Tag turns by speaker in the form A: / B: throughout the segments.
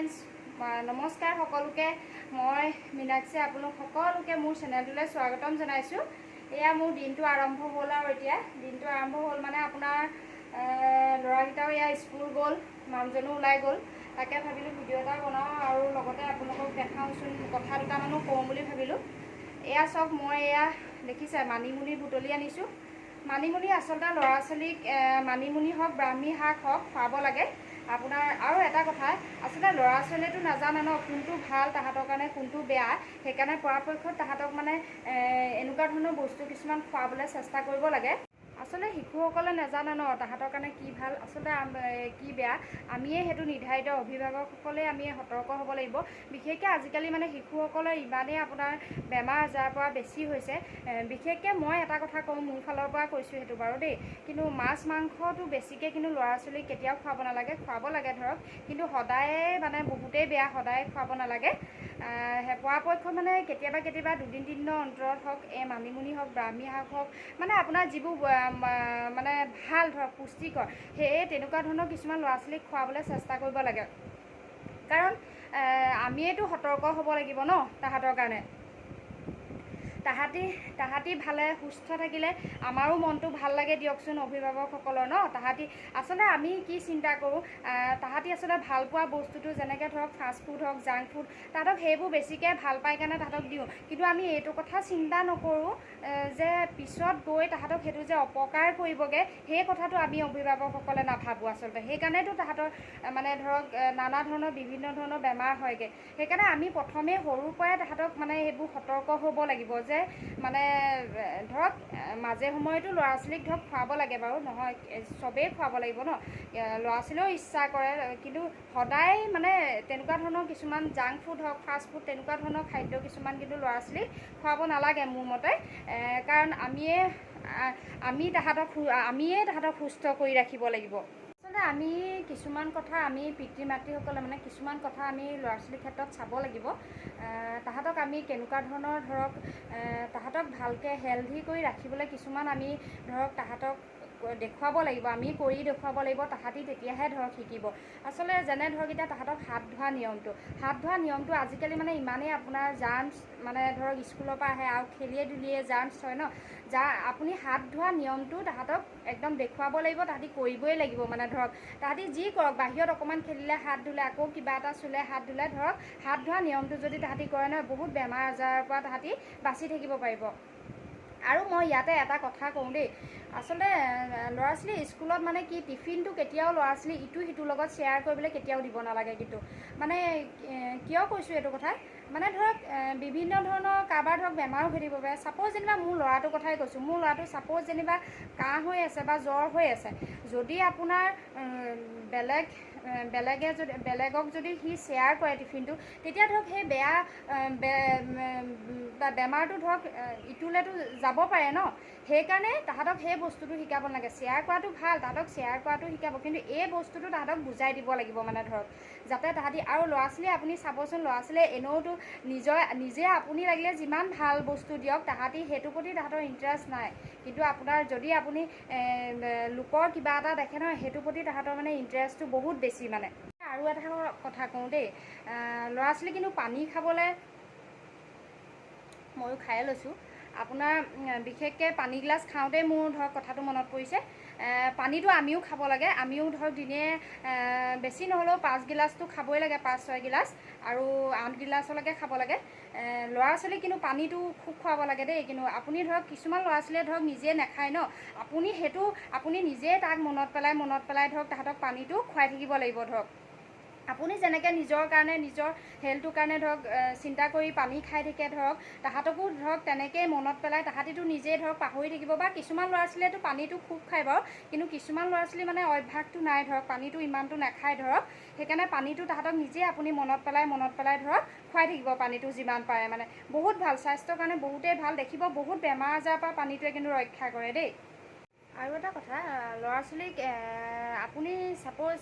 A: Friends নমস্কাৰ সকলোকে মই মীনাক্ষী আপোনালোক সকলোকে মোৰ চেনেলটোলৈ স্বাগতম জনাইছোঁ। এয়া মোৰ দিনটো আৰম্ভ হ'ল আৰু এতিয়া দিনটো আৰম্ভ হ'ল মানে আপোনাৰ ল'ৰাকেইটাও এয়া স্কুল গ'ল, মানুহজনো ওলাই গ'ল। তাকে ভাবিলোঁ ভিডিঅ' এটা বনাওঁ আৰু লগতে আপোনালোকক দেখাওঁচোন, কথা দুটামানো কওঁ বুলি ভাবিলোঁ। এয়া চাওক, মই এয়া দেখিছে মানিমুনি বুটলি আনিছোঁ। মানিমুনি আচলতে ল'ৰা ছোৱালীক মানিমুনি হওক ব্ৰাহ্মী শাক হওক খুৱাব লাগে। আপোনাৰ আৰু এটা কথা, আচলতে ল'ৰা ছোৱালীয়েতো নাজানে ন কোনটো ভাল তাহাঁতৰ কাৰণে কোনটো বেয়া। সেইকাৰণে পৰাপক্ষত তাহাঁতক মানে এনেকুৱা ধৰণৰ বস্তু কিছুমান খুৱাবলৈ চেষ্টা কৰিব লাগে। আচলতে শিশুসকলে নাজানে ন তাহাঁতৰ কাৰণে কি ভাল আচলতে কি বেয়া। আমিয়ে সেইটো নিৰ্ধাৰিত অভিভাৱকসকলে আমি সতৰ্ক হ'ব লাগিব। বিশেষকৈ আজিকালি মানে শিশুসকলৰ ইমানেই আপোনাৰ বেমাৰ আজাৰৰ পৰা বেছি হৈছে। বিশেষকৈ মই এটা কথা কওঁ, মোৰ ফালৰ পৰা কৈছোঁ সেইটো বাৰু দেই, কিন্তু মাছ মাংসটো বেছিকৈ কিন্তু ল'ৰা ছোৱালীক কেতিয়াও খুৱাব নালাগে। খুৱাব লাগে ধৰক, কিন্তু সদায়ে মানে বহুতেই বেয়া, সদায় খুৱাব নালাগে। পৰাপক্ষত মানে কেতিয়াবা কেতিয়াবা দুদিন তিনিদিনৰ অন্তৰত হওক এই মানিমুনি হওক ব্ৰাহ্মী শাক হওক মানে আপোনাৰ যিবোৰ মানে ভাল ধৰক পুষ্টিকৰ, সেয়ে তেনেকুৱা ধৰণৰ কিছুমান ল'ৰা ছোৱালীক খুৱাবলৈ চেষ্টা কৰিব লাগে। কাৰণ আমিয়েতো সতৰ্ক হ'ব লাগিব ন তাহাঁতৰ কাৰণে। তাহাঁতি ভালে সুস্থ থাকিলে আমাৰো মনটো ভাল লাগে দিয়কচোন, অভিভাৱকসকলৰ ন। তাহাঁতি আচলতে আমি কি চিন্তা কৰোঁ, তাহাঁতি আচলতে ভাল পোৱা বস্তুটো যেনেকৈ ধৰক ফাষ্ট ফুড হওক জাংক ফুড, তাহাঁতক সেইবোৰ বেছিকৈ ভাল পাই কাৰণে তাহাঁতক দিওঁ। কিন্তু আমি এইটো কথা চিন্তা নকৰোঁ যে পিছত গৈ তাহাঁতক সেইটো যে অপকাৰ কৰিবগৈ, সেই কথাটো আমি অভিভাৱকসকলে নাভাবোঁ আচলতে। সেইকাৰণেতো তাহাঁতৰ মানে ধৰক নানা ধৰণৰ বিভিন্ন ধৰণৰ বেমাৰ হয়গৈ। সেইকাৰণে আমি প্ৰথমেই সৰুৰ পৰাই তাহাঁতক মানে সেইবোৰ সতৰ্ক হ'ব লাগিব যে মানে ধৰক মাজে সময়তো ল'ৰা ছোৱালীক ধৰক খুৱাব লাগে বাৰু, নহয় চবেই খুৱাব লাগিব ন। ল'ৰা ছোৱালীয়েও ইচ্ছা কৰে, কিন্তু সদায় মানে তেনেকুৱা ধৰণৰ কিছুমান জাংক ফুড হওক ফাষ্ট ফুড তেনেকুৱা ধৰণৰ খাদ্য কিছুমান কিন্তু ল'ৰা ছোৱালীক খুৱাব নালাগে মোৰ মতে। কাৰণ আমিয়ে তাহাঁতক সুস্থ কৰি ৰাখিব লাগিব। আচলতে আমি কিছুমান কথা আমি পিতৃ মাতৃসকলে মানে কিছুমান কথা আমি ল'ৰা ছোৱালীৰ ক্ষেত্ৰত চাব লাগিব। তাহাঁতক আমি কেনেকুৱা ধৰণৰ ধৰক তাহাঁতক ভালকৈ হেল্ডি কৰি ৰাখিবলৈ কিছুমান আমি ধৰক তাহাঁতক দেখুৱাব লাগিব, আমি কৰি দেখুৱাব লাগিব। তাহাঁতি তেতিয়াহে ধৰক শিকিব। আচলতে যেনে ধৰক এতিয়া তাহাঁতক হাত ধোৱা নিয়মটো আজিকালি মানে ইমানেই আপোনাৰ জাৰ্মছ মানে ধৰক স্কুলৰ পৰা আহে আৰু খেলিয়ে ধূলিয়ে জাৰ্মছ হয় ন। আপুনি হাত ধোৱা নিয়মটো তাহাঁতক একদম দেখুৱাব লাগিব। তাহাঁতি কৰিবই লাগিব মানে ধৰক তাহাঁতি যি কৰক, বাহিৰত অকণমান খেলিলে হাত ধুলে, আকৌ কিবা এটা চুলে হাত ধুলে, ধৰক হাত ধোৱা নিয়মটো যদি তাহাঁতি কৰে নহয় বহুত বেমাৰ আজাৰৰ পৰা তাহাঁতি বাচি থাকিব পাৰিব। আৰু মই ইয়াতে এটা কথা কওঁ দেই, আচলতে ল'ৰা ছোৱালী স্কুলত মানে কি টিফিনটো কেতিয়াও ল'ৰা ছোৱালী ইটো সিটোৰ লগত শ্বেয়াৰ কৰিবলৈ কেতিয়াও দিব নালাগে। কিন্তু মানে কিয় কৈছোঁ এইটো কথা, মানে ধৰক বিভিন্ন ধৰণৰ কাৰোবাৰ ধৰক বেমাৰো হৈ থাকিব পাৰে। ছাপ'জ যেনিবা মোৰ ল'ৰাটোৰ কথাই কৈছোঁ, মোৰ ল'ৰাটো ছাপ'জ যেনিবা কাহ হৈ আছে বা জ্বৰ হৈ আছে, যদি আপোনাৰ বেলেগক যদি সি শ্বেয়াৰ কৰে টিফিনটো, তেতিয়া ধৰক সেই বেমাৰটো ধৰক ইটোলেতো যাব পাৰে ন। সেইকাৰণে তাহাঁতক সেই বস্তুটো শিকাব নালাগে। শ্বেয়াৰ কৰাটো ভাল, তাহাঁতক শ্বেয়াৰ কৰাটো শিকাব, কিন্তু এই বস্তুটো তাহাঁতক বুজাই দিব লাগিব মানে ধৰক যাতে তাহাঁতি আৰু ল'ৰা ছোৱালীয়ে আপুনি চাবচোন, ল'ৰা ছোৱালীয়ে এনেওতো নিজে আপুনি লাগিলে যিমান ভাল বস্তু দিয়ক, তাহাঁতি সেইটোৰ প্ৰতি তাহাঁতৰ ইণ্টাৰেষ্ট নাই। কিন্তু আপোনাৰ যদি আপুনি লোকৰ কিবা এটা দেখে নহয়, সেইটোৰ প্ৰতি তাহাঁতৰ মানে ইণ্টাৰেষ্টটো বহুত বেছি মানে। আৰু এটা কথা কওঁ দেই, ল'ৰা ছোৱালী কিন্তু পানী খাবলৈ ময়ো খাই লৈছোঁ। আপোনাৰ বিশেষকৈ পানী গিলাচ খাওঁতেই মোৰ ধৰক কথাটো মনত পৰিছে। পানীটো আমিও খাব লাগে। আমিও ধৰক দিনে বেছি নহ'লেও 5 গিলাচটো খাবই লাগে, 5-6 গিলাচ আৰু 8 গিলাচলৈকে খাব লাগে। ল'ৰা ছোৱালীক কিন্তু পানীটো খুব খুৱাব লাগে দেই। কিন্তু আপুনি ধৰক কিছুমান ল'ৰা ছোৱালীয়ে ধৰক নিজে নাখায় ন, আপুনি নিজে তাক মনত পেলাই ধৰক তাহাঁতক পানীটো খুৱাই থাকিব লাগিব। ধৰক আপুনি যেনেকৈ নিজৰ কাৰণে নিজৰ হেল্থটোৰ কাৰণে ধৰক চিন্তা কৰি পানী খাই থাকে, ধৰক তাহাঁতকো ধৰক তেনেকৈ মনত পেলাই তাহাঁতিতো নিজে ধৰক পাহৰি থাকিব। বা কিছুমান ল'ৰা ছোৱালীয়েতো পানীটো খুব খায় বাৰু, কিন্তু কিছুমান ল'ৰা ছোৱালী মানে অভ্যাসটো নাই ধৰক পানীটো ইমানটো নাখায় ধৰক। সেইকাৰণে পানীটো তাহাঁতক নিজে আপুনি মনত পেলাই ধৰক খুৱাই থাকিব পানীটো যিমান পাৰে। মানে বহুত ভাল, স্বাস্থ্যৰ কাৰণে বহুতেই ভাল। দেখিব বহুত বেমাৰ আজাৰৰ পৰা পানীটোৱে কিন্তু ৰক্ষা কৰে দেই। আৰু এটা কথা, ল'ৰা ছোৱালীক আপুনি ছাপ'জ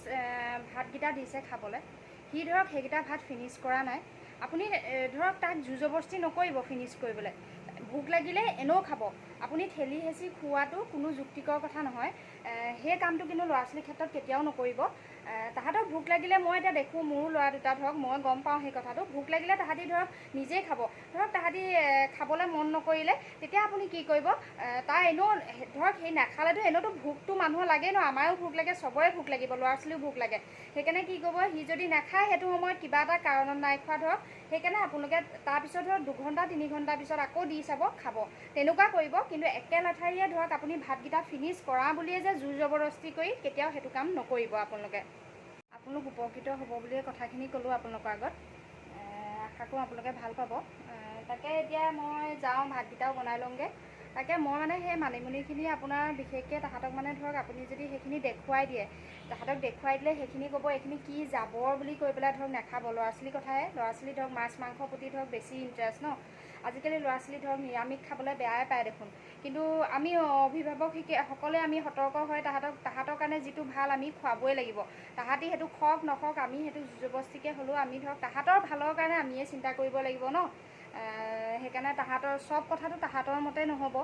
A: ভাতকেইটা দিছে খাবলৈ, সি ধৰক সেইকেইটা ভাত ফিনিছ কৰা নাই, আপুনি ধৰক তাক জোৰ জবৰদস্তি নকৰিব ফিনিছ কৰিবলৈ। ভোক লাগিলে এনেও খাব, আপুনি ঠেলি হেঁচি খোৱাটো কোনো যুক্তিকৰ কথা নহয়। সেই কামটো কিন্তু ল'ৰা ছোৱালীৰ ক্ষেত্ৰত কেতিয়াও নকৰিব। তাহাঁতক ভোক লাগিলে মই এতিয়া দেখোঁ মোৰো ল'ৰা দুটা ধৰক মই গম পাওঁ সেই কথাটো ভোক লাগিলে তাহাঁতি ধৰক নিজেই খাব ধৰক তাহাঁতি খাবলৈ মন নকৰিলে তেতিয়া আপুনি কি কৰিব তাৰ এনেও ধৰক সেই নাখালেতো এনেওতো ভোকটো মানুহৰ লাগেই ন আমাৰো ভোক লাগে চবৰে ভোক লাগিব ল'ৰা ছোৱালীও ভোক লাগে সেইকাৰণে কি কৰিব সি যদি নাখায় সেইটো সময়ত কিবা এটা কাৰণত নাই খোৱা ধৰক সেইকাৰণে আপোনালোকে তাৰপিছত ধৰক 2 ঘণ্টা 3 ঘণ্টাৰ পিছত আকৌ দি চাব খাব তেনেকুৱা কৰিব কিন্তু একেলেঠাৰিয়ে ধৰক আপুনি ভাতকেইটা ফিনিছ কৰা বুলিয়ে যে জোৰ জবৰদস্তি কৰি কেতিয়াও সেইটো কাম নকৰিব আপোনালোক উপকৃত হ'ব বুলিয়ে কথাখিনি ক'লোঁ আপোনালোকৰ আগত আশা কৰোঁ আপোনালোকে ভাল পাব তাকে এতিয়া মই যাওঁ ভাতকেইটাও বনাই লওঁগৈ তাকে মই মানে সেই মানিমুনিখিনি আপোনাৰ বিশেষকৈ তাহাঁতক মানে ধৰক আপুনি যদি সেইখিনি দেখুৱাই দিয়ে তাহাঁতক দেখুৱাই দিলে সেইখিনি ক'ব এইখিনি কি জাবৰ বুলি কৈ পেলাই ধৰক নাখাব ল'ৰা ছোৱালীৰ কথাহে ল'ৰা ছোৱালী ধৰক মাছ মাংসৰ প্ৰতি ধৰক বেছি ইণ্টাৰেষ্ট ন আজিকালি ল'ৰা ছোৱালী ধৰক নিৰামিষ খাবলৈ বেয়াই পায় দেখোন কিন্তু আমি অভিভাৱক সকলোৱে আমি সতৰ্ক হৈ তাহাঁতৰ কাৰণে যিটো ভাল আমি খুৱাবই লাগিব তাহাঁতি সেইটো খওক নখওক আমি সেইটো জবৰদস্তিকৈ হ'লেও আমি ধৰক তাহাঁতৰ ভালৰ কাৰণে আমিয়ে চিন্তা কৰিব লাগিব ন সেইকাৰণে তাহাঁতৰ চব কথাটো তাহাঁতৰ মতে নহ'ব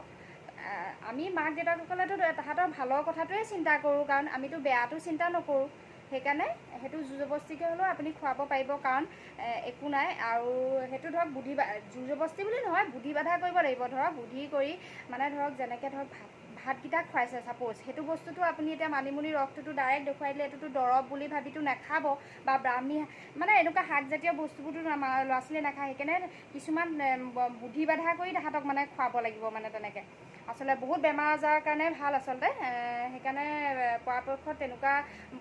A: আমি মাক দেউতাকসকলেতো তাহাঁতৰ ভালৰ কথাটোৱে চিন্তা কৰোঁ কাৰণ আমিতো বেয়াটো চিন্তা নকৰোঁ সেইকাৰণে সেইটো জবৰদস্তিকৈ হ'লেও আপুনি খুৱাব পাৰিব কাৰণ একো নাই আৰু সেইটো ধৰক জোৰ জবৰদস্তি বুলি নহয় বুদ্ধি বাধা কৰিব লাগিব ধৰক বুদ্ধি কৰি মানে ধৰক যেনেকৈ ধৰক ভাতকেইটা খুৱাইছে ছাপ'জ সেইটো বস্তুটো আপুনি এতিয়া মানিমুনি ৰসটোতো ডাইৰেক্ট দেখুৱাই দিলে এইটোতো দৰৱ বুলি ভাবিতো নাখাব বা ব্ৰাহ্মী মানে এনেকুৱা শাকজাতীয় বস্তুবোৰতো ল'ৰা ছোৱালীয়ে নাখায় সেইকাৰণে কিছুমান বুদ্ধি বাধা কৰি তাহাঁতক মানে খুৱাব লাগিব মানে তেনেকৈ আচলতে বহুত বেমাৰ আজাৰৰ কাৰণে ভাল আচলতে সেইকাৰণে পৰাপক্ষত তেনেকুৱা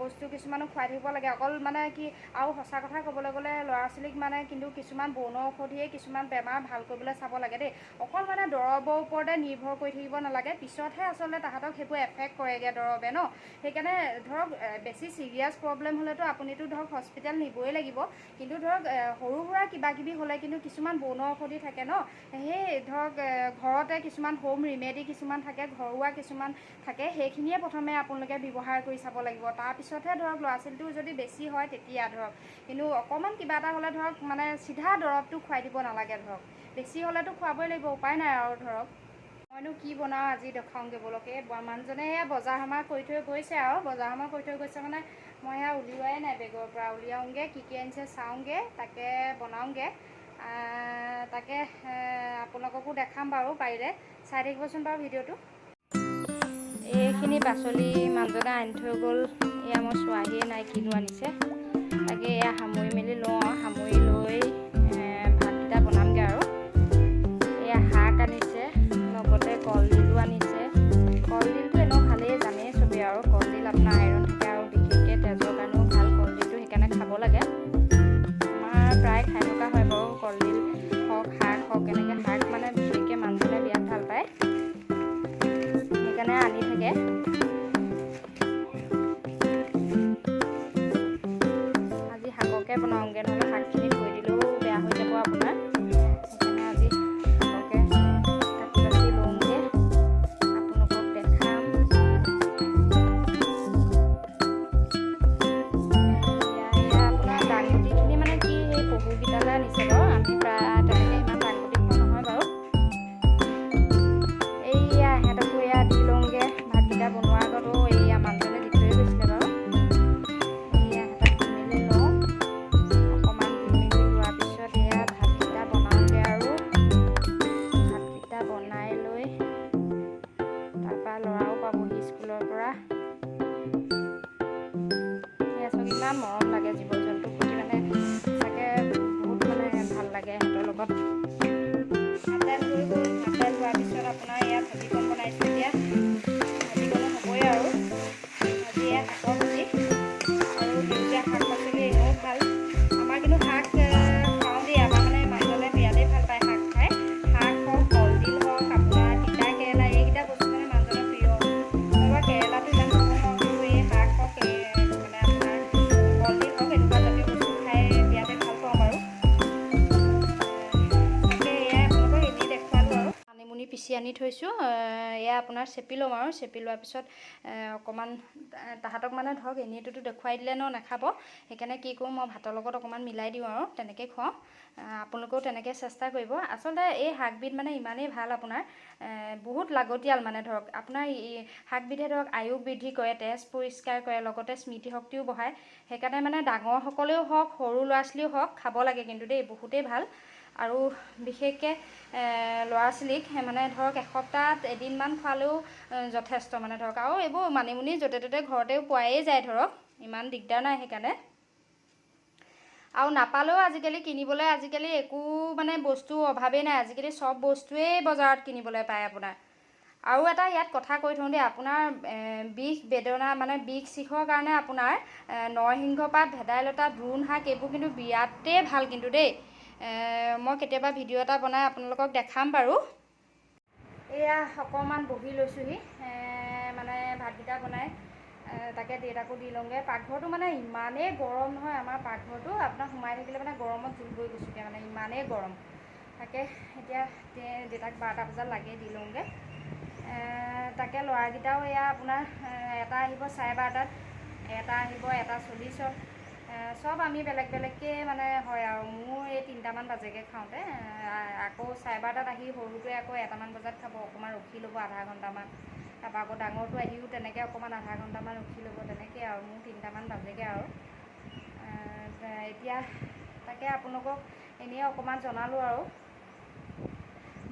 A: বস্তু কিছুমানো খুৱাই থাকিব লাগে অকল মানে কি আৰু সঁচা কথা ক'বলৈ গ'লে ল'ৰা ছোৱালীক মানে কিন্তু কিছুমান বন ঔষধিয়ে কিছুমান বেমাৰ ভাল কৰিবলৈ চাব লাগে দেই অকল মানে দৰৱৰ ওপৰতে নিৰ্ভৰ কৰি থাকিব নালাগে পিছতহে আচলতে তাহাঁতক সেইবোৰ এফেক্ট কৰেগৈ দৰৱে ন সেইকাৰণে ধৰক বেছি চিৰিয়াছ প্ৰব্লেম হ'লেতো আপুনিতো ধৰক হস্পিটেল নিবই লাগিব কিন্তু ধৰক সৰু সুৰা কিবা কিবি হ'লে কিন্তু কিছুমান বন ঔষধি থাকে ন সেই ধৰক ঘৰতে কিছুমান হোম ৰিমেডি কিছুমান থাকে ঘৰুৱা কিছুমান থাকে সেইখিনিয়ে প্ৰথমে আপোনালোকে ব্যৱহাৰ কৰি চাব লাগিব তাৰপিছতহে ধৰক ল'ৰা ছোৱালীটো যদি বেছি হয় তেতিয়া ধৰক কিন্তু অকণমান কিবা এটা হ'লে ধৰক মানে চিধা দৰৱটো খুৱাই দিব নালাগে ধৰক বেছি হ'লেতো খুৱাবই লাগিব উপায় নাই আৰু ধৰক মইনো কি বনাওঁ আজি দেখাওঁগৈ বলকে মানুহজনে সেয়া বজাৰ সমাৰ কৰি থৈ গৈছে আৰু বজাৰ সমাৰ কৰি থৈ গৈছে মানে মই সেয়া উলিওৱাই নাই বেগৰ পৰা উলিয়াওঁগৈ কি আনিছে চাওঁগৈ তাকে বনাওঁগৈ তাকে আপোনালোককো দেখাম বাৰু পাৰিলে চাই থাকিবচোন বাৰু ভিডিঅ'টো এইখিনি পাচলি মানুহজনে আনি থৈ গ'ল এয়া মই চোৱাহিয়ে নাই কিনো আনিছে তাকে এয়া সামৰি মেলি লওঁ আৰু সামৰি লৈ ভাতকেইটা বনামগৈ আৰু এয়া শাক আনিছে লগতে কলডিলো আনিছে কলডিলটো এনেও ভালেই জানেই চবেই আৰু কলডিল আপোনাৰ আইৰণ থাকে আৰু বিশেষকৈ তেজৰ কাৰণেও ভাল কলডিলটো সেইকাৰণে খাব লাগে আমাৰ প্ৰায় খাই থকা হয় বাৰু কলডিল হওক শাক হওক এনেকৈ শাক মানে বিশেষকৈ মানুহজনে বিৰাট ভাল পায় সেইকাৰণে আনি থাকে আজি শাককে বনাওঁগৈ নহ'লে শাকখিনি থৈ দিলেও বেয়া হৈ যাব আপোনাৰ সেইকাৰণে আজি শাককে কাটি বাছি লওঁগৈ আপোনালোকক দেখাম এয়া আপোনাৰ দাংবডিখিনি মানে কি সেই পহুকেইটালৈ আনিছে বাৰু আমি প্ৰায় তেনেকৈ ইমান দাংবডি খোৱা নহয় বাৰু এইয়া সিহঁতকো এয়া দি লওঁগৈ ভাতকেইটা বনোৱাৰ আগতো এইয়া মানুহজনে দি থৈ গৈছিলে বাৰু এইয়া সিহঁতক দি মেলি লওঁ অকণমান থৈছোঁ এয়া আপোনাৰ চেপি ল'ম আৰু চেপি লোৱাৰ পিছত অকণমান তাহাঁতক মানে ধৰক এনেইটোতো দেখুৱাই দিলে নাখাব সেইকাৰণে কি কৰোঁ মই ভাতৰ লগত অকণমান মিলাই দিওঁ আৰু তেনেকৈ খুৱাওঁ আপোনালোকেও তেনেকৈ চেষ্টা কৰিব আচলতে এই শাকবিধ মানে ইমানেই ভাল আপোনাৰ বহুত লাগতিয়াল মানে ধৰক আপোনাৰ শাকবিধে ধৰক আয়ুস বৃদ্ধি কৰে তেজ পৰিষ্কাৰ কৰে লগতে স্মৃতিশক্তিও বঢ়ায় সেইকাৰণে মানে ডাঙৰসকলেও হওক সৰু ল'ৰা ছোৱালীও হওক খাব লাগে কিন্তু দেই বহুতেই ভাল আৰু বিশেষকৈ ল'ৰা ছোৱালীক মানে ধৰক এসপ্তাহত এদিনমান খোৱালেও যথেষ্ট মানে ধৰক আৰু এইবোৰ মানিমুনি য'তে ত'তে ঘৰতেও পোৱাই যায় ধৰক ইমান দিগদাৰ নাই সেইকাৰণে আৰু নাপালেও আজিকালি কিনিবলৈ আজিকালি একো মানে বস্তু অভাৱেই নাই আজিকালি চব বস্তুৱেই বজাৰত কিনিবলৈ পায় আপোনাৰ আৰু এটা ইয়াত কথা কৈ থওঁ দেই আপোনাৰ বিষ বেদনা মানে বিষ চিষৰ কাৰণে আপোনাৰ নৰসিংহ পাত ভেদাইলতা দ্ৰোণ শাক এইবোৰ কিন্তু বিৰাটেই ভাল কিন্তু দেই মই কেতিয়াবা ভিডিঅ' এটা বনাই আপোনালোকক দেখাম বাৰু এয়া অকণমান বহি লৈছোঁহি মানে ভাতকেইটা বনাই তাকে দেউতাকো দি লওঁগৈ পাকঘৰটো মানে ইমানেই গৰম নহয় আমাৰ পাকঘৰটো আপোনাৰ সোমাই থাকিলে মানে গৰমত জুল বৈ গৈছোঁগৈ মানে ইমানেই গৰম তাকে এতিয়া দেউতাক 12টা বজাত লাগে দি লওঁগৈ তাকে ল'ৰাকেইটাও এয়া আপোনাৰ এটা আহিব 12:30টাত এটা আহিব 1:40ত চব আমি বেলেগ বেলেগকৈ মানে হয় আৰু মোৰ এই 3টামান বাজেগৈ খাওঁতে আকৌ 12:30টাত আহি সৰুটোৱে আকৌ 1টামান বজাত খাব অকণমান ৰখি ল'ব আধা ঘণ্টামান তাৰপৰা আকৌ ডাঙৰটো আহিও তেনেকৈ অকণমান আধা ঘণ্টামান ৰখি ল'ব তেনেকৈ আৰু মোৰ 3টামান বাজেগৈ আৰু এতিয়া তাকে আপোনালোকক এনেই অকণমান জনালোঁ আৰু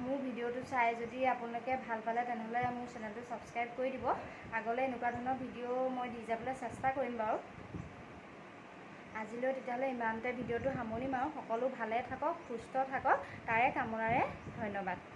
A: মোৰ ভিডিঅ'টো চাই যদি আপোনালোকে ভাল পালে তেনেহ'লে মোৰ চেনেলটো ছাবস্ক্ৰাইব কৰি দিব আগলৈ এনেকুৱা ধৰণৰ ভিডিঅ' মই দি যাবলৈ চেষ্টা কৰিম বাৰু আজিলৈ তেতিয়াহ'লে ইমানতে ভিডিঅ'টো সামৰিম আৰু সকলো ভালে থাকক সুস্থ থাকক তাৰে কামনাৰে ধন্যবাদ